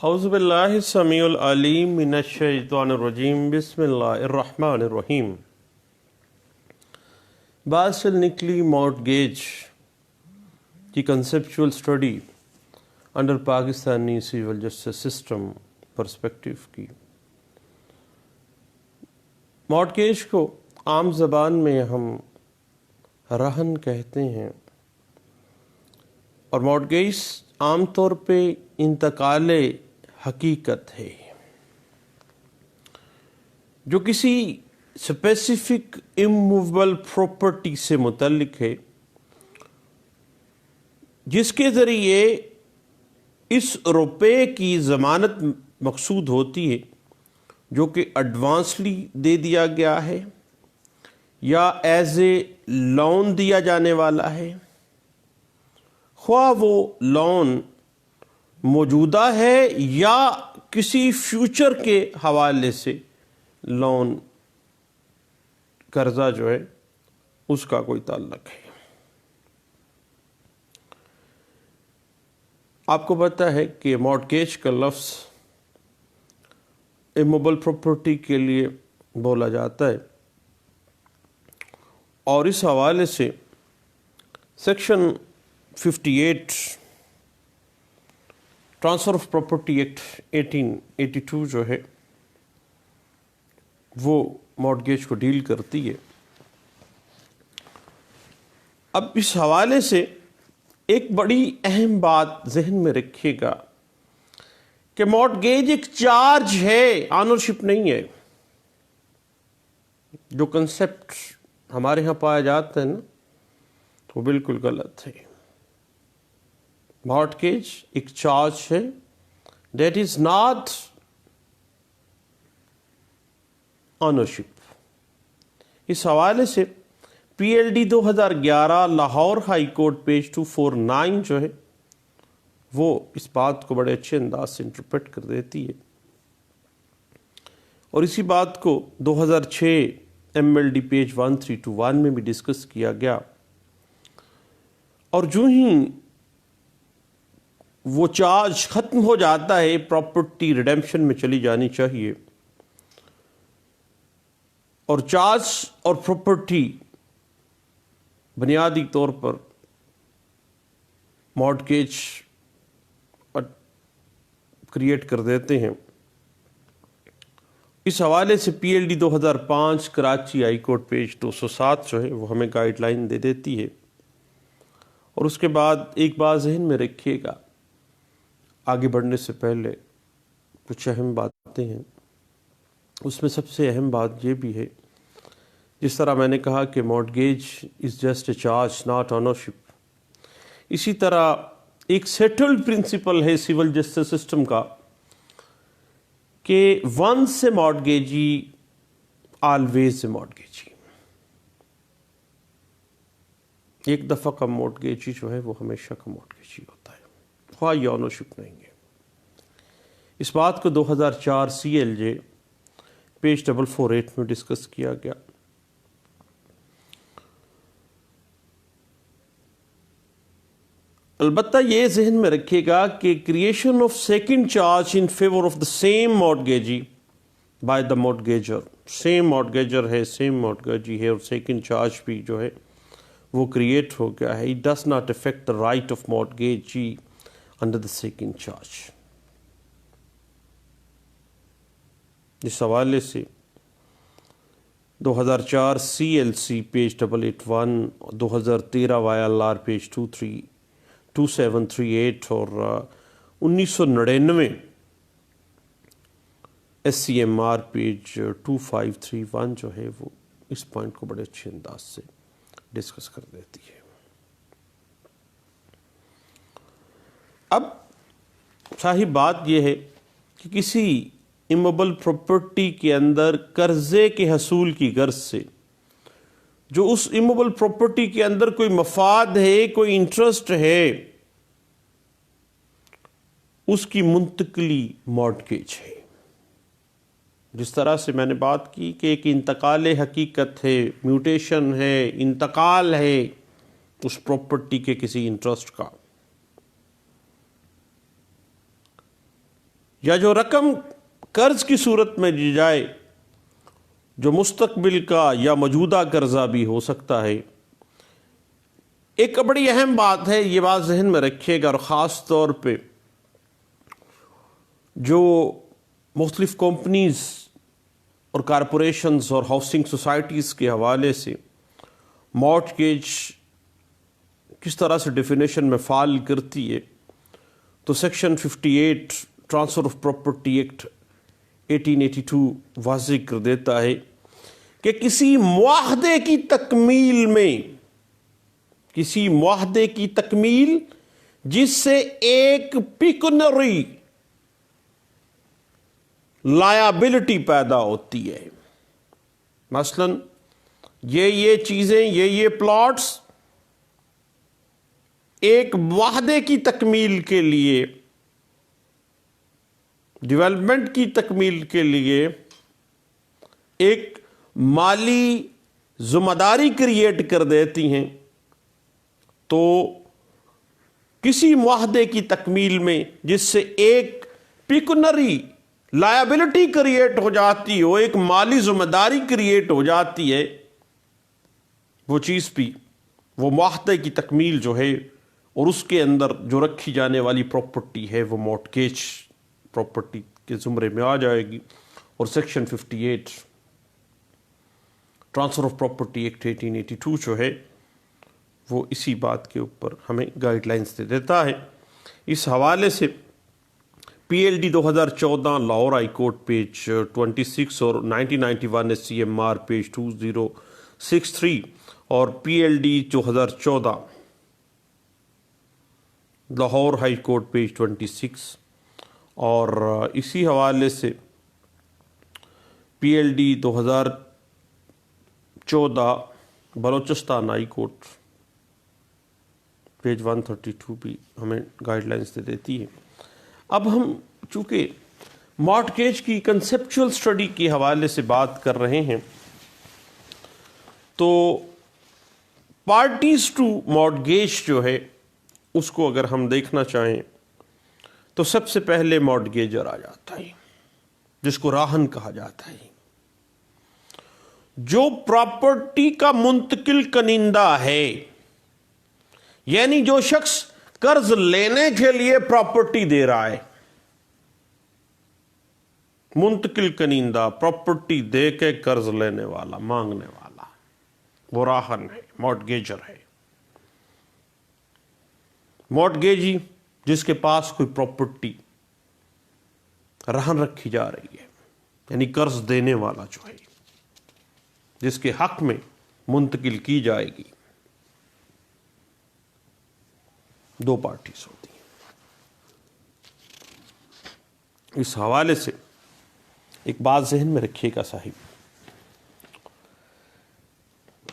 اعوذ باللہ السمیع العلیم من الشیطان الرجیم بسم اللہ الرحمن الرحیم. باسل نکلی مارٹگیج کی conceptual study under Pakistani civil justice system perspective کی. مارٹگیج کو عام زبان میں ہم رہن کہتے ہیں، اور مارٹگیج عام طور پہ انتقال حقیقت ہے جو کسی اسپیسیفک اموویبل پراپرٹی سے متعلق ہے، جس کے ذریعے اس روپے کی ضمانت مقصود ہوتی ہے جو کہ ایڈوانسلی دے دیا گیا ہے یا ایز اے لون دیا جانے والا ہے، خواہ وہ لون موجودہ ہے یا کسی فیوچر کے حوالے سے لون قرضہ جو ہے اس کا کوئی تعلق ہے. آپ کو پتہ ہے کہ مارٹگیج کا لفظ اموویبل پراپرٹی کے لیے بولا جاتا ہے، اور اس حوالے سے section 58 transfer of property act 1882 جو ہے وہ مارٹگیج کو ڈیل کرتی ہے. اب اس حوالے سے ایک بڑی اہم بات ذہن میں رکھیے گا کہ مارٹگیج ایک چارج ہے، آنرشپ نہیں ہے. جو کنسیپٹ ہمارے ہاں پایا جاتا ہے نا وہ بالکل غلط ہے. مارٹگیج ایک چارج ہے، دیٹ از ناٹ آنرشپ. اس حوالے سے P L D 2011 Lahore high court page 249 جو ہے وہ اس بات کو بڑے اچھے انداز سے انٹرپریٹ کر دیتی ہے، اور اسی بات کو 2006 ایم ایل ڈی پیج 1321 میں بھی ڈسکس کیا گیا. اور جو ہی وہ چارج ختم ہو جاتا ہے، پراپرٹی ریڈیمپشن میں چلی جانی چاہیے، اور چارج اور پراپرٹی بنیادی طور پر مارٹگیج کریٹ کر دیتے ہیں. اس حوالے سے P L D 2005 Karachi high court page 207 جو ہے وہ ہمیں گائیڈ لائن دے دیتی ہے. اور اس کے بعد ایک بات ذہن میں رکھیے گا، آگے بڑھنے سے پہلے کچھ اہم باتیں ہیں. اس میں سب سے اہم بات یہ بھی ہے، جس طرح میں نے کہا کہ mortgage is just a charge not ownership, اسی طرح ایک سیٹلڈ پرنسپل ہے سول جسٹس سسٹم کا کہ once a mortgagee always a mortgagee. ایک دفعہ کا مارٹگیجی جو ہے وہ ہمیشہ کا مارٹگیجی ہوتا ہے، خواہ یہ آنرشپ نہیں ہے. اس بات کو 2004 سی ایل جے پیج 448 میں ڈسکس کیا گیا. البتہ یہ ذہن میں رکھیے گا کہ creation of second charge in favour of the same mortgagee by the mortgagor, same mortgagor ہے، سیم مارٹگیجی ہے، اور سیکنڈ چارج بھی جو ہے وہ کریٹ ہو گیا ہے. It does not affect the right of mortgagee under the second charge. اس حوالے سے 2004 C L C page 881، 2013 Y L R page 2738 اور 1999 S C M R page 2531 جو ہے وہ اس پوائنٹ کو بڑے اچھے انداز سے ڈسکس کر دیتی ہے. اب صحیح بات یہ ہے کہ کسی اموویبل پراپرٹی کے اندر قرضے کے حصول کی غرض سے جو اس اموویبل پراپرٹی کے اندر کوئی مفاد ہے، کوئی انٹرسٹ ہے، اس کی منتقلی مارٹگیج ہے. جس طرح سے میں نے بات کی کہ ایک انتقال حقیقت ہے، میوٹیشن ہے، انتقال ہے اس پراپرٹی کے کسی انٹرسٹ کا. یا جو رقم قرض کی صورت میں دی جائے جو مستقبل کا یا موجودہ قرضہ بھی ہو سکتا ہے. ایک بڑی اہم بات ہے، یہ بات ذہن میں رکھیے گا، اور خاص طور پہ جو مختلف کمپنیز اور کارپوریشنز اور ہاؤسنگ سوسائٹیز کے حوالے سے مارٹگیج کس طرح سے ڈیفینیشن میں فال کرتی ہے، تو section 58 transfer of property act 1882 واضح کر دیتا ہے کہ کسی معاہدے کی تکمیل جس سے ایک پیکونری لائبلٹی پیدا ہوتی ہے، مثلا یہ چیزیں، یہ پلاٹس ایک معاہدے کی تکمیل کے لیے، ڈیولپمنٹ کی تکمیل کے لیے ایک مالی ذمہ داری کریٹ کر دیتی ہیں، تو کسی معاہدے کی تکمیل میں جس سے ایک پیکونری لائبلٹی کریٹ ہو جاتی ہو، ایک مالی ذمہ داری کریٹ ہو جاتی ہے، وہ چیز بھی، وہ معاہدے کی تکمیل جو ہے اور اس کے اندر جو رکھی جانے والی پراپرٹی ہے وہ مارٹگیج پراپرٹی کے زمرے میں آ جائے گی. اور section 58 transfer of property act 1882 جو ہے وہ اسی بات کے اوپر ہمیں گائیڈ لائنز دے دیتا ہے. اس حوالے سے P L D 2014 Lahore high court page 26 اور 1991 سی ایم آر پیج 2063 اور P L D 2014 Lahore high court page 26 اور اسی حوالے سے P L D 2014 Balochistan high court page 132 بھی ہمیں گائیڈ لائنز دے دیتی ہے. اب ہم چونکہ مارٹگیج کی کنسیپچول سٹڈی کے حوالے سے بات کر رہے ہیں، تو پارٹیز ٹو مارٹگیج جو ہے اس کو اگر ہم دیکھنا چاہیں تو سب سے پہلے مارٹگیجر آ جاتا ہے، جس کو راہن کہا جاتا ہے، جو پراپرٹی کا منتقل کنندہ ہے، یعنی جو شخص قرض لینے کے لیے پراپرٹی دے رہا ہے، منتقل کنندہ، پراپرٹی دے کے قرض لینے والا، مانگنے والا، وہ راہن ہے، مارٹگیجر ہے. مارٹگیجی جس کے پاس کوئی پراپرٹی رہن رکھی جا رہی ہے، یعنی قرض دینے والا جو ہے، جس کے حق میں منتقل کی جائے گی. دو پارٹیز ہوتی ہیں. اس حوالے سے ایک بات ذہن میں رکھیے گا صاحب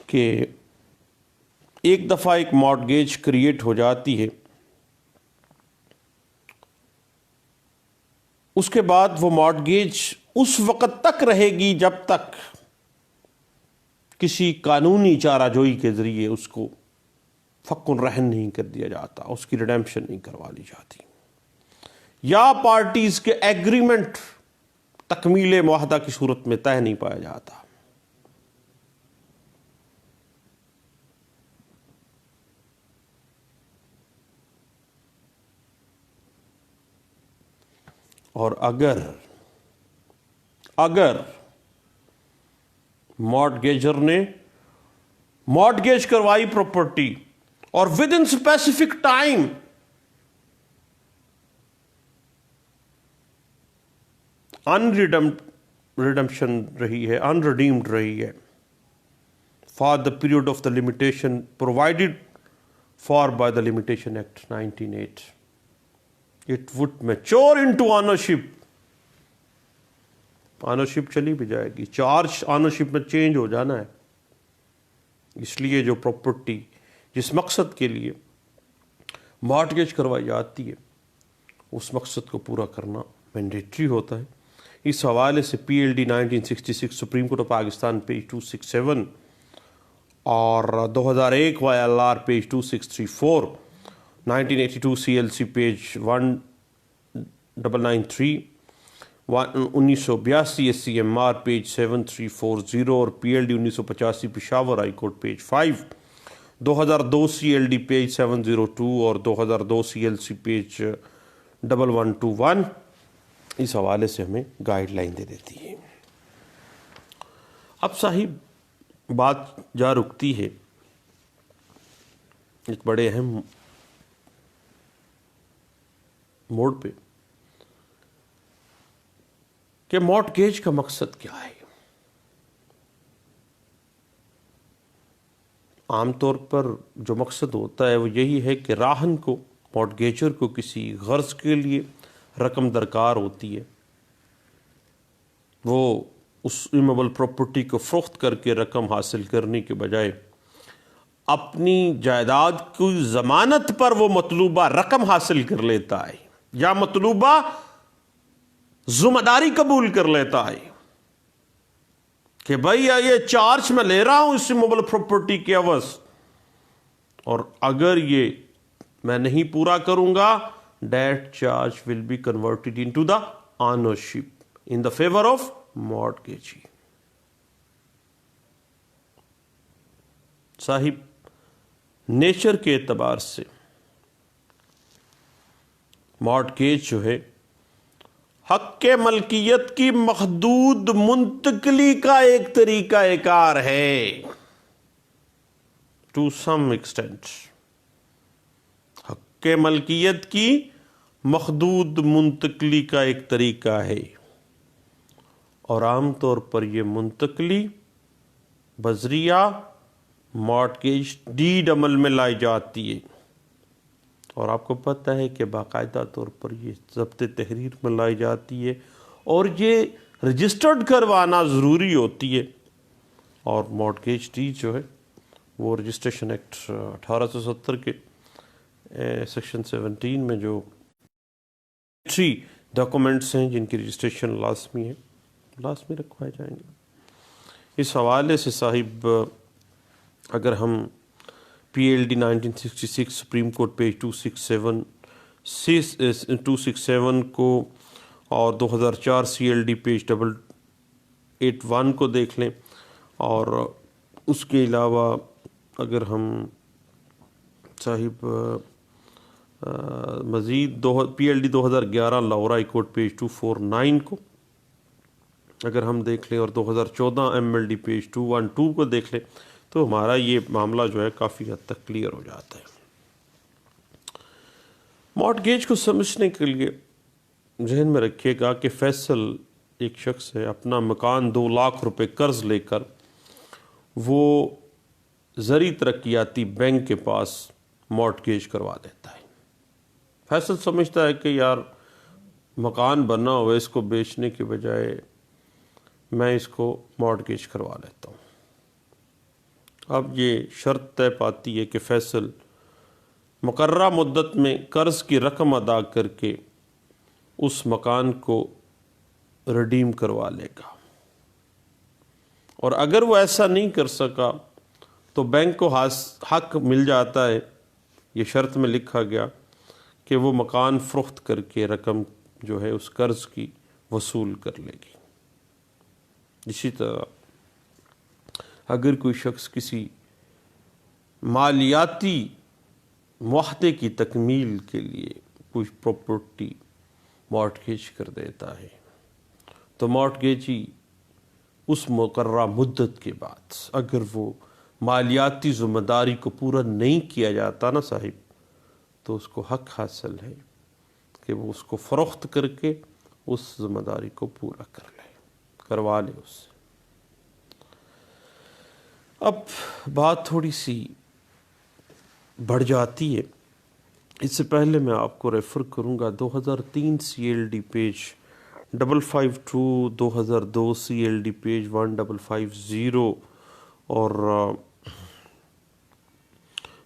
کہ ایک دفعہ ایک مارٹگیج کریٹ ہو جاتی ہے، اس کے بعد وہ مارٹگیج اس وقت تک رہے گی جب تک کسی قانونی چارہ جوئی کے ذریعے اس کو فک الرہن نہیں کر دیا جاتا، اس کی ریڈیمپشن نہیں کروا لی جاتی، یا پارٹیز کے ایگریمنٹ تکمیل معاہدہ کی صورت میں طے نہیں پایا جاتا. اور اگر مارٹگیجر نے مارٹگیج کروائی پراپرٹی اور with in specific time redemption رہی ہے، انریڈیمڈ رہی ہے for the period of the limitation provided for by the limitation act 1908، it would mature into ownership. Ownership چلی بھی جائے گی، چارج آنرشپ میں چینج ہو جانا ہے. اس لیے جو پراپرٹی جس مقصد کے لیے مارٹگیج کروائی جاتی ہے اس مقصد کو پورا کرنا مینڈیٹری ہوتا ہے. اس حوالے سے P L D 1966 supreme court of Pakistan page 267 اور 2001 Y L R page 2634، 1982 C L C page 1993 1982 SCMR page 7340 اور PLD 1985 Peshawar high court page 5، 2002 CLD page 702 اور 2002 CLC پیج 1121 اس حوالے سے ہمیں گائیڈ لائن دے دیتی ہے۔ اب صاحب بات جا رکتی ہے ایک بڑے اہم موڑ پہ کہ مارٹگیج کا مقصد کیا ہے۔ عام طور پر جو مقصد ہوتا ہے وہ یہی ہے کہ راہن کو، مارٹگیجر کو کسی غرض کے لیے رقم درکار ہوتی ہے، وہ اس ایمیبل پراپرٹی کو فروخت کر کے رقم حاصل کرنے کے بجائے اپنی جائیداد کی ضمانت پر وہ مطلوبہ رقم حاصل کر لیتا ہے یا مطلوبہ ذمہ داری قبول کر لیتا ہے کہ بھائی یہ چارج میں لے رہا ہوں اس ایمیبل پراپرٹی کے عوض، اور اگر یہ میں نہیں پورا کروں گا that charge will be converted into the ownership in the favor of mortgagee۔ صاحب نیچر کے اعتبار سے مارٹگیج جو ہے حق ملکیت کی محدود منتقلی کا ایک طریقہ کار ہے، ٹو سم ایکسٹینٹ حق ملکیت کی محدود منتقلی کا ایک طریقہ ہے، اور عام طور پر یہ منتقلی بذریعہ مارٹگیج ڈیڈ عمل میں لائی جاتی ہے، اور آپ کو پتہ ہے کہ باقاعدہ طور پر یہ ضبط تحریر میں لائی جاتی ہے اور یہ رجسٹرڈ کروانا ضروری ہوتی ہے، اور مارٹگیج ڈیڈ جو ہے وہ رجسٹریشن ایکٹ 1870 کے سیکشن 17 میں جو 3 ڈاکومنٹس ہیں جن کی رجسٹریشن لازمی رکھوائے جائیں گے۔ اس حوالے سے صاحب اگر ہم PLD 1966 سپریم کورٹ پیج 267 کو اور 2004 CLD پیج 881 کو دیکھ لیں، اور اس کے علاوہ اگر ہم صاحب مزید PLD 2011 Lahore high court page 249 کو اگر ہم دیکھ لیں اور 2014 MLD پیج 212 کو دیکھ لیں تو ہمارا یہ معاملہ جو ہے کافی حد تک کلیئر ہو جاتا ہے۔ مارٹگیج کو سمجھنے کے لیے ذہن میں رکھیے گا کہ فیصل ایک شخص ہے، اپنا مکان 2 لاکھ روپے قرض لے کر وہ زرعی ترقیاتی بینک کے پاس مارٹگیج کروا دیتا ہے۔ فیصل سمجھتا ہے کہ یار مکان بنا ہوا ہے، اس کو بیچنے کے بجائے میں اس کو مارٹگیج کروا لیتا ہوں۔ اب یہ شرط طے پاتی ہے کہ فیصل مقررہ مدت میں قرض کی رقم ادا کر کے اس مکان کو ریڈیم کروا لے گا، اور اگر وہ ایسا نہیں کر سکا تو بینک کو حق مل جاتا ہے، یہ شرط میں لکھا گیا کہ وہ مکان فروخت کر کے رقم جو ہے اس قرض کی وصول کر لے گی۔ اسی طرح اگر کوئی شخص کسی مالیاتی معاہدے کی تکمیل کے لیے کوئی پراپرٹی مارٹگیج کر دیتا ہے تو مارٹگیجی اس مقررہ مدت کے بعد اگر وہ مالیاتی ذمہ داری کو پورا نہیں کیا جاتا نا صاحب، تو اس کو حق حاصل ہے کہ وہ اس کو فروخت کر کے اس ذمہ داری کو پورا کروا لے اس سے۔ اب بات تھوڑی سی بڑھ جاتی ہے، اس سے پہلے میں آپ کو ریفر کروں گا 2003 CLD پیج 552، 2002 CLD پیج 1550 اور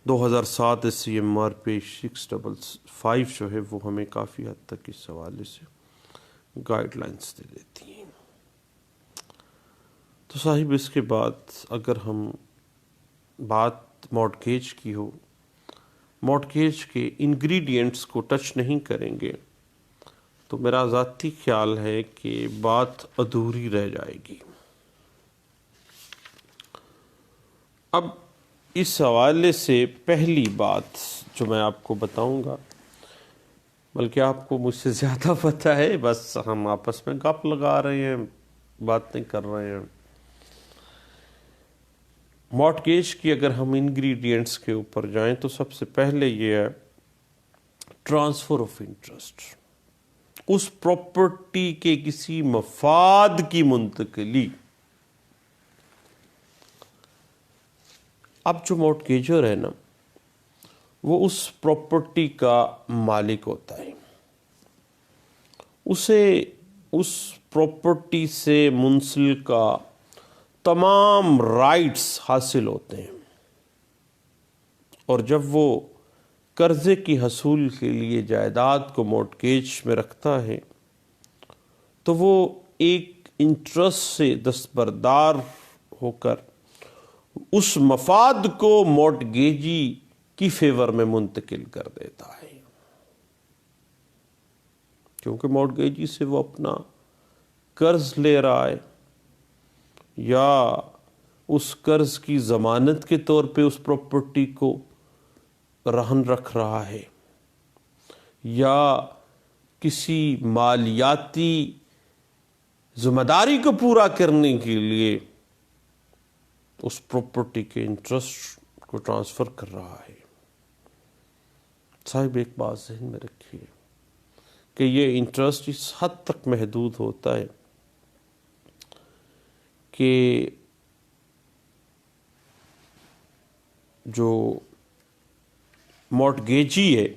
2007 SCMR پیج 655 جو ہے وہ ہمیں کافی حد تک اس حوالے سے گائیڈ لائنس دے دیتی ہیں۔ تو صاحب اس کے بعد اگر ہم بات مارٹگیج کی ہو، مارٹگیج کے انگریڈینٹس کو ٹچ نہیں کریں گے تو میرا ذاتی خیال ہے کہ بات ادھوری رہ جائے گی۔ اب اس حوالے سے پہلی بات جو میں آپ کو بتاؤں گا، بلکہ آپ کو مجھ سے زیادہ پتہ ہے، بس ہم آپس میں گپ لگا رہے ہیں، باتیں کر رہے ہیں۔ مارٹگیج کی اگر ہم انگریڈینٹس کے اوپر جائیں تو سب سے پہلے یہ ہے ٹرانسفر آف انٹرسٹ، اس پراپرٹی کے کسی مفاد کی منتقلی۔ اب جو مارٹگیجر ہے نا، وہ اس پراپرٹی کا مالک ہوتا ہے، اسے اس پراپرٹی سے منسلکہ تمام رائٹس حاصل ہوتے ہیں، اور جب وہ قرضے کی حصول کے لیے جائیداد کو مارٹگیج میں رکھتا ہے تو وہ ایک انٹرسٹ سے دستبردار ہو کر اس مفاد کو مارٹگیجی کی فیور میں منتقل کر دیتا ہے، کیونکہ مارٹگیجی سے وہ اپنا قرض لے رہا ہے، یا اس قرض کی ضمانت کے طور پہ اس پراپرٹی کو رہن رکھ رہا ہے، یا کسی مالیاتی ذمہ داری کو پورا کرنے کے لیے اس پراپرٹی کے انٹرسٹ کو ٹرانسفر کر رہا ہے۔ صاحب ایک بات ذہن میں رکھیے کہ یہ انٹرسٹ اس حد تک محدود ہوتا ہے کہ جو مارٹگیجی ہے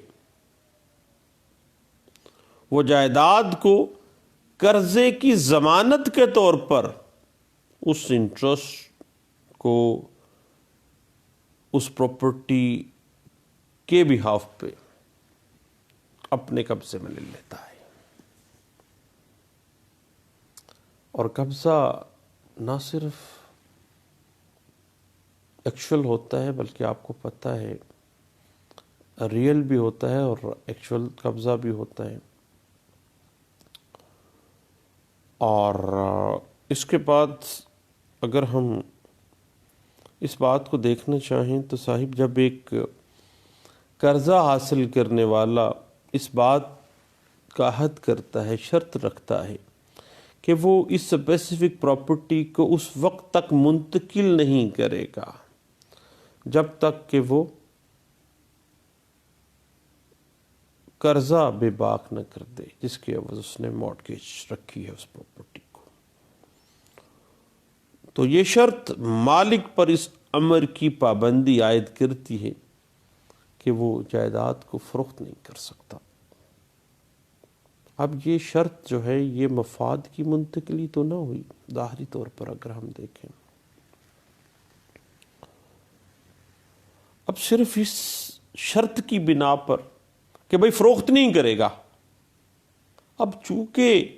وہ جائیداد کو قرضے کی ضمانت کے طور پر اس انٹرسٹ کو اس پراپرٹی کے بہاف پہ اپنے قبضے میں لے لیتا ہے، اور قبضہ نہ صرف ایکچول ہوتا ہے بلکہ آپ کو پتہ ہے ریئل بھی ہوتا ہے اور ایکچول قبضہ بھی ہوتا ہے۔ اور اس کے بعد اگر ہم اس بات کو دیکھنا چاہیں تو صاحب جب ایک قرضہ حاصل کرنے والا اس بات کا عہد کرتا ہے، شرط رکھتا ہے کہ وہ اس اسپیسیفک پراپرٹی کو اس وقت تک منتقل نہیں کرے گا جب تک کہ وہ قرضہ بے باک نہ کر دے جس کی عوض اس نے مارٹگیج رکھی ہے اس پراپرٹی کو، تو یہ شرط مالک پر اس امر کی پابندی عائد کرتی ہے کہ وہ جائیداد کو فروخت نہیں کر سکتا۔ اب یہ شرط جو ہے یہ مفاد کی منتقلی تو نہ ہوئی، ظاہری طور پر اگر ہم دیکھیں، اب صرف اس شرط کی بنا پر کہ بھئی فروخت نہیں کرے گا، اب چونکہ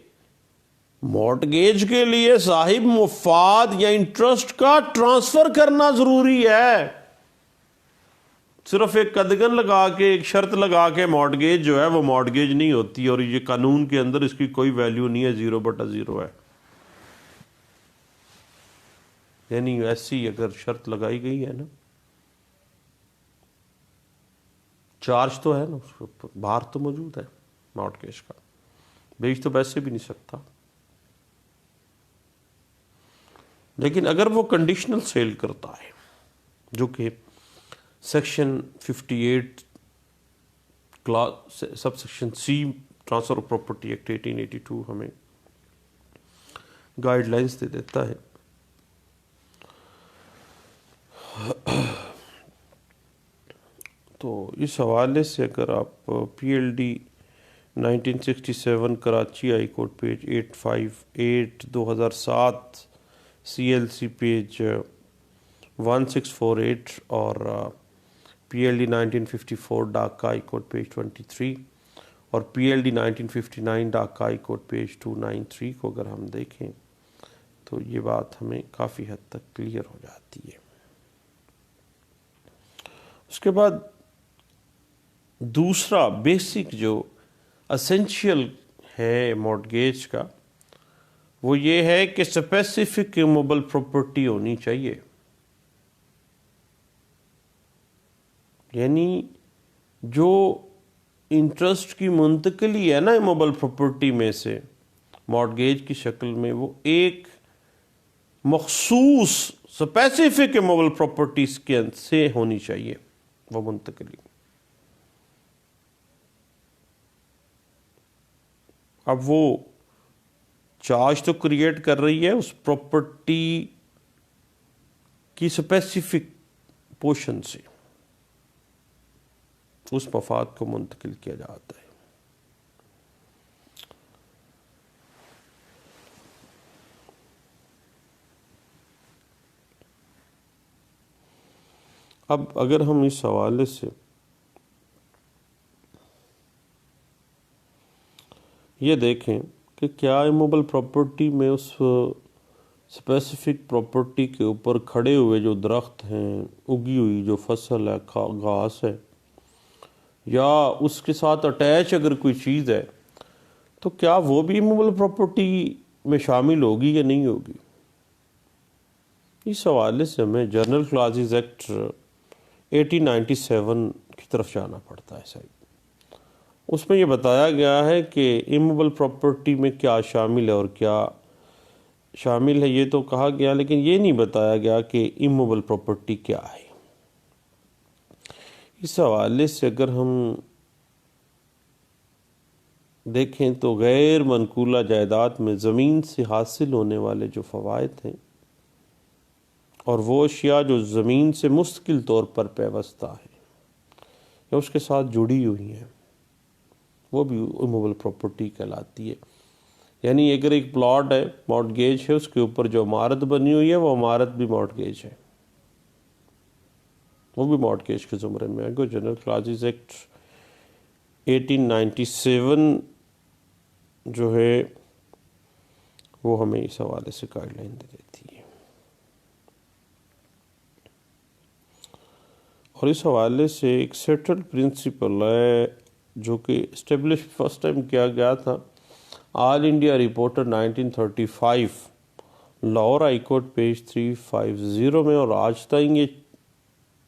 مارٹگیج کے لیے صاحب مفاد یا انٹرسٹ کا ٹرانسفر کرنا ضروری ہے، صرف ایک قدغن لگا کے ایک شرط لگا کے مارٹگیج جو ہے وہ مارٹگیج نہیں ہوتی، اور یہ قانون کے اندر اس کی کوئی ویلیو نہیں ہے، 0/0 ہے۔ یعنی ایسی اگر شرط لگائی گئی ہے نا، چارج تو ہے نا، اس کے اوپر باہر تو موجود ہے مارٹگیج کا، بیچ تو ویسے بھی نہیں سکتا، لیکن اگر وہ کنڈیشنل سیل کرتا ہے جو کہ section 58 sub section C transfer of property act 1882 ہمیں گائیڈ لائنز دے دیتا ہے، تو اس حوالے سے اگر آپ P L D 1967 Karachi high court page 858 2007 C L C page 1648 اور P L D 1954 Dhaka high court page 23 اور P L D 1959 Dhaka high court page 293 کو اگر ہم دیکھیں تو یہ بات ہمیں کافی حد تک کلیئر ہو جاتی ہے۔ اس کے بعد دوسرا بیسک جو اسینشیل ہے مارٹگیج کا وہ یہ ہے کہ اسپیسیفک موبل پراپرٹی ہونی چاہیے. یعنی جو انٹرسٹ کی منتقلی ہے نا موبل پراپرٹی میں سے مارٹگیج کی شکل میں، وہ ایک مخصوص اسپیسیفک موبل پراپرٹیز کے سے ہونی چاہیے وہ منتقلی. اب وہ چارج تو کریٹ کر رہی ہے اس پراپرٹی کی اسپیسیفک پورشن سے اس مفاد کو منتقل کیا جاتا ہے. اب اگر ہم اس حوالے سے یہ دیکھیں کہ کیا ایموبل پراپرٹی میں اس اسپیسیفک پراپرٹی کے اوپر کھڑے ہوئے جو درخت ہیں، اگی ہوئی جو فصل ہے، گھاس ہے، یا اس کے ساتھ اٹیچ اگر کوئی چیز ہے تو کیا وہ بھی ایموبل پراپرٹی میں شامل ہوگی یا نہیں ہوگی. اس حوالے سے ہمیں جنرل کلاسز ایکٹ 1897 کی طرف جانا پڑتا ہے صحیح. اس میں یہ بتایا گیا ہے کہ ایموبل پراپرٹی میں کیا شامل ہے اور کیا شامل ہے یہ تو کہا گیا، لیکن یہ نہیں بتایا گیا کہ ایموبل پراپرٹی کیا ہے. اس حوالے سے اگر ہم دیکھیں تو غیر منقولہ جائیداد میں زمین سے حاصل ہونے والے جو فوائد ہیں اور وہ اشیاء جو زمین سے مستقل طور پر پیوستہ ہیں یا اس کے ساتھ جڑی ہوئی ہیں، وہ بھی ایموبل پراپرٹی کہلاتی ہے. یعنی اگر ایک پلاٹ ہے، مارٹگیج ہے، اس کے اوپر جو عمارت بنی ہوئی ہے وہ عمارت بھی مارٹگیج ہے، وہ بھی مارٹگیج کے زمرے میں ہے. جنرل کلاسز ایکٹ 1897 جو ہے وہ ہمیں اس حوالے سے گائیڈ لائن دے دیتی ہے. اور اس حوالے سے ایک سیٹل پرنسپل ہے جو کہ اسٹیبلش فرسٹ ٹائم کیا گیا تھا All India Reporter 1935 Lahore high court page 350 میں، اور آج تک یہ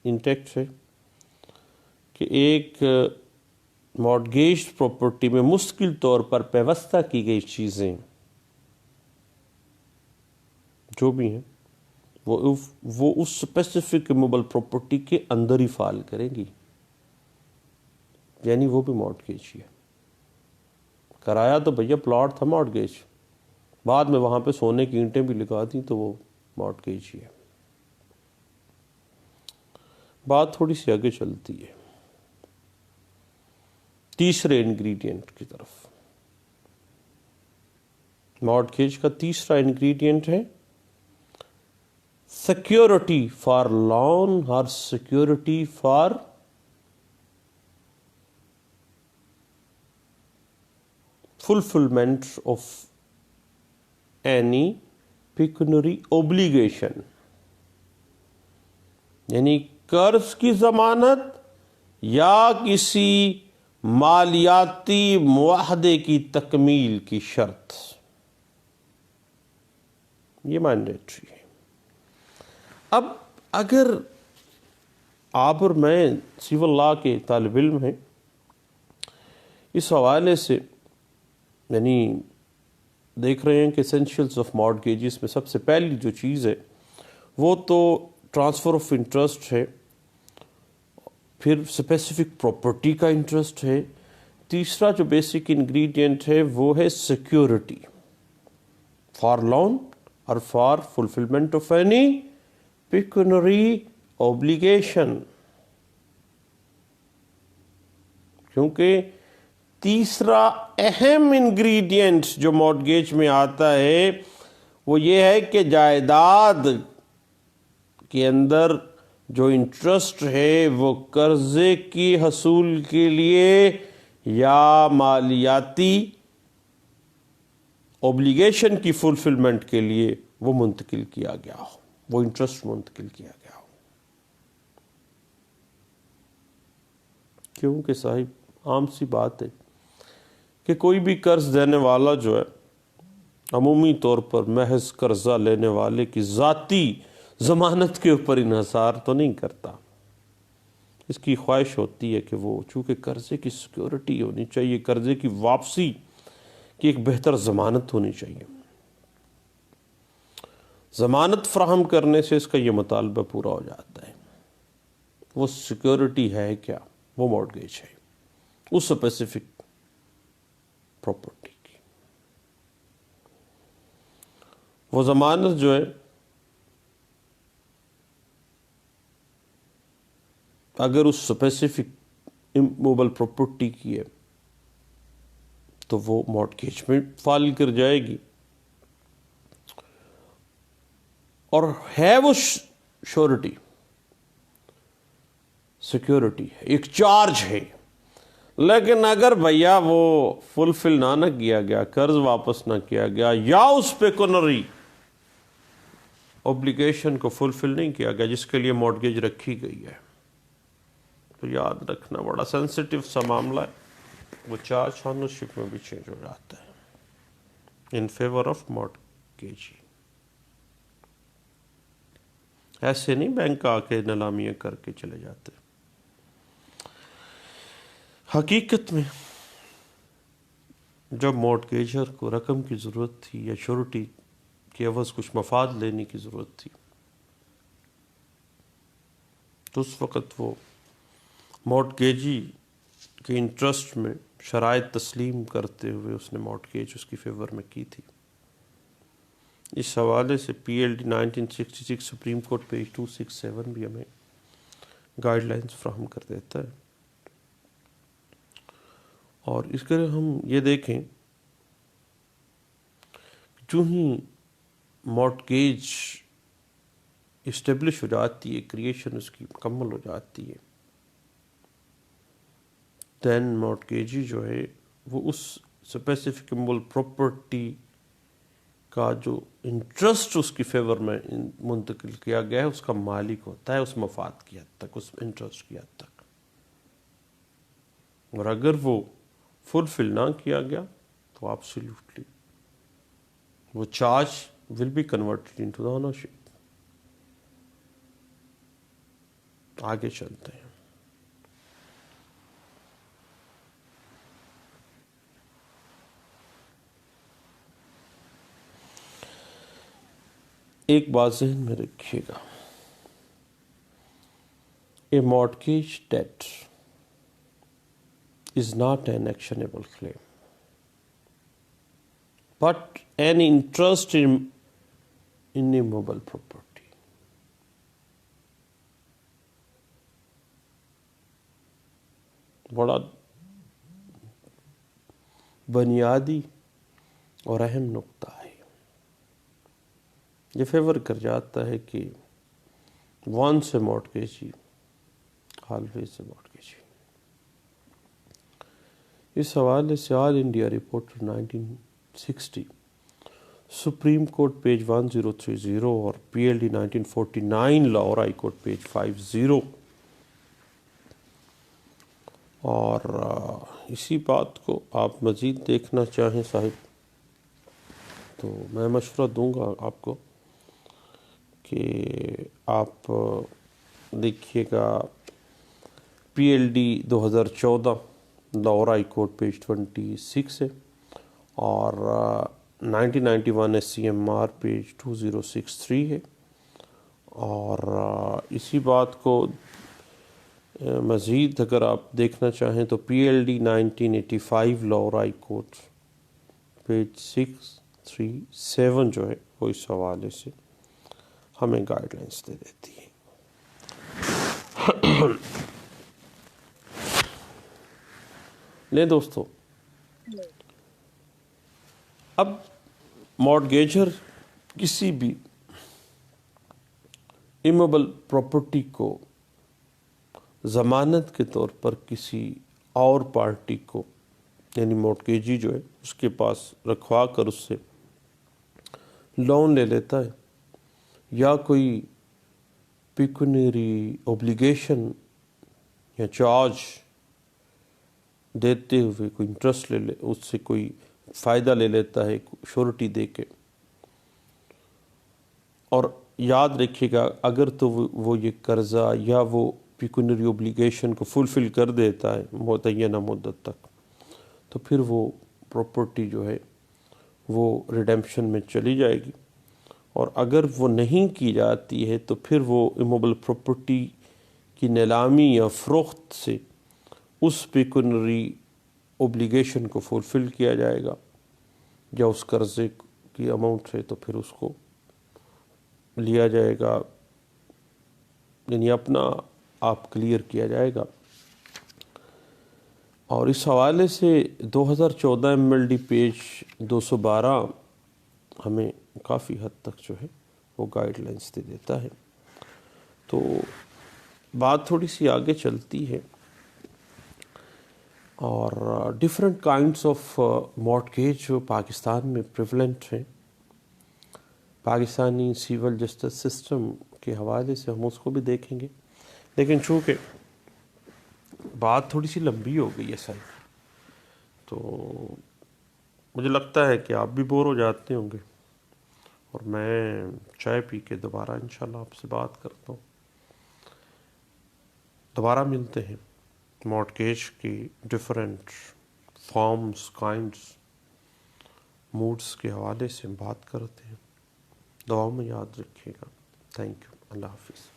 انٹیکٹ ہے کہ ایک مارٹگیج پراپرٹی میں مستقل طور پر پیوستہ کی گئی چیزیں جو بھی ہیں وہ اس اسپیسیفک ایموبل پراپرٹی کے اندر ہی فال کریں گی. یعنی وہ بھی مارٹگیج ہی ہے. کرایہ تو بھیا پلاٹ تھا مارٹگیج، بعد میں وہاں پہ سونے کی اینٹیں بھی لگا دیں تو وہ مارٹگیج ہی ہے. بات تھوڑی سی آگے چلتی ہے تیسرے انگریڈینٹ کی طرف. مارٹگیج کا تیسرا انگریڈینٹ ہے سیکیورٹی فار لون اور security for fulfillment of any pecuniary obligation. یعنی قرض کی ضمانت یا کسی مالیاتی معاہدے کی تکمیل کی شرط، یہ مینڈیٹری ہے. اب اگر آپ اور میں سول لاء کے طالب علم ہیں، اس حوالے سے یعنی دیکھ رہے ہیں کہ اسینشیلز آف مارٹگیجز میں سب سے پہلی جو چیز ہے وہ تو ٹرانسفر آف انٹرسٹ ہے، پھر اسپیسیفک پراپرٹی کا انٹرسٹ ہے، تیسرا جو بیسک انگریڈینٹ ہے وہ ہے سیکیورٹی فار لون اور for fulfilment of any pecuniary obligation. کیونکہ تیسرا اہم انگریڈینٹ جو مارٹگیج میں آتا ہے وہ یہ ہے کہ جائیداد کے اندر جو انٹرسٹ ہے وہ قرضے کی حصول کے لیے یا مالیاتی اوبلیگیشن کی فلفلمنٹ کے لیے وہ منتقل کیا گیا ہو، وہ انٹرسٹ منتقل کیا گیا ہو. کیونکہ صاحب عام سی بات ہے کہ کوئی بھی قرض دینے والا جو ہے عمومی طور پر محض قرضہ لینے والے کی ذاتی ضمانت کے اوپر انحصار تو نہیں کرتا. اس کی خواہش ہوتی ہے کہ وہ چونکہ قرضے کی سیکیورٹی ہونی چاہیے، قرضے کی واپسی کی ایک بہتر ضمانت ہونی چاہیے. ضمانت فراہم کرنے سے اس کا یہ مطالبہ پورا ہو جاتا ہے. وہ سیکیورٹی ہے کیا؟ وہ مارٹگیج ہے اس اسپیسیفک پراپرٹی کی. وہ ضمانت جو ہے اگر اس اسپیسیفک اموویبل پراپرٹی کی ہے تو وہ مارٹگیج میں فال کر جائے گی، اور ہے وہ شورٹی، سیکیورٹی ہے، ایک چارج ہے. لیکن اگر بھیا وہ فلفل نہ کیا گیا، قرض واپس نہ کیا گیا، یا اس پیکونری اوبلیگیشن کو فلفل نہیں کیا گیا جس کے لیے مارٹگیج رکھی گئی ہے، تو یاد رکھنا بڑا سینسٹیو سا معاملہ ہے. وہ چارج آنرشپ میں بھی چینج ہو جاتا ہے ان فیور آف مارٹگیج. ایسے نہیں بینک آ کے نیلامیاں کر کے چلے جاتے. حقیقت میں جب مارٹگیجر کو رقم کی ضرورت تھی یا شورٹی کے عوض کچھ مفاد لینے کی ضرورت تھی تو اس وقت وہ مارٹگیجی کے انٹرسٹ میں شرائط تسلیم کرتے ہوئے اس نے مارٹگیج اس کی فیور میں کی تھی. اس حوالے سے P L D 1966 supreme court page 267 بھی ہمیں گائیڈ لائنز فراہم کر دیتا ہے. اور اس کے ہم یہ دیکھیں جو ہی مارٹگیج اسٹیبلش ہو جاتی ہے، کریشن اس کی مکمل ہو جاتی ہے، دین مارٹگیجی جو ہے وہ اس اسپیسیفک اموویبل پراپرٹی کا جو انٹرسٹ اس کی فیور میں منتقل کیا گیا ہے اس کا مالک ہوتا ہے، اس مفاد کی حد تک، اس انٹرسٹ کی حد تک. اور اگر وہ فلفل نہ کیا گیا تو absolutely وہ charge will be converted into the ownership. آگے چلتے ہیں. ایک بات ذہن میں رکھیے گا، a mortgage debt is not an actionable claim but an interest in immovable property. بڑا بنیادی اور اہم نقطہ ہے. یہ فیور کر جاتا ہے کہ once a mortgagee always a mortgagee. اس حوالے سے All India report 1960 supreme court page 1030 اور P L D 1949 Lahore high court page 50 اور اسی بات کو آپ مزید دیکھنا چاہیں صاحب تو میں مشورہ دوں گا آپ کو کہ آپ دیکھیے گا P L D 2014 Lahore high court page 26 ہے اور 1991 S C M R page 2063 ہے. اور اسی بات کو مزید اگر آپ دیکھنا چاہیں تو پی L D 1985 Lahore high court page 637 جو ہے وہ اس حوالے سے ہمیں گائیڈ لائنس دے دیتی ہے. لیں دوستو، اب مارٹگیجر کسی بھی اموویبل پراپرٹی کو ضمانت کے طور پر کسی اور پارٹی کو یعنی مارٹگیجی جو ہے اس کے پاس رکھوا کر اس سے لون لے لیتا ہے یا کوئی پیکونری اوبلیگیشن یا چارج دیتے ہوئے کوئی انٹرسٹ لے لے، اس سے کوئی فائدہ لے لیتا ہے شورٹی دے کے، اور یاد رکھیے گا اگر تو وہ یہ قرضہ یا وہ پیکونری اوبلیگیشن کو فلفل کر دیتا ہے متعینہ مدت تک، تو پھر وہ پراپرٹی جو ہے وہ ریڈیمپشن میں چلی جائے گی، اور اگر وہ نہیں کی جاتی ہے تو پھر وہ ایموبل پراپرٹی کی نیلامی یا فروخت سے اس پیکونری اوبلیگیشن کو فلفل کیا جائے گا، یا اس قرضے کی اماؤنٹ ہے تو پھر اس کو لیا جائے گا، یعنی اپنا آپ کلیئر کیا جائے گا۔ اور اس حوالے سے 2014 MLD پیج 212 ہمیں کافی حد تک جو ہے وہ گائیڈ لائنس دے دیتا ہے۔ تو بات تھوڑی سی آگے چلتی ہے، اور ڈفرینٹ کائنڈس آف مارٹگیج جو پاکستان میں پریولنٹ ہیں، پاکستانی سیول جسٹس سسٹم کے حوالے سے ہم اس کو بھی دیکھیں گے، لیکن چونکہ بات تھوڑی سی لمبی ہو گئی ہے صاحب، تو مجھے لگتا ہے کہ آپ بھی بور ہو جاتے ہوں گے، اور میں چائے پی کے دوبارہ انشاءاللہ آپ سے بات کرتا ہوں۔ دوبارہ ملتے ہیں، مارٹگیج کی ڈفرینٹ فارمز، کائنڈز، موڈز کے حوالے سے ہم بات کرتے ہیں۔ دعاؤں میں یاد رکھیے گا۔ تھینک یو، اللہ حافظ۔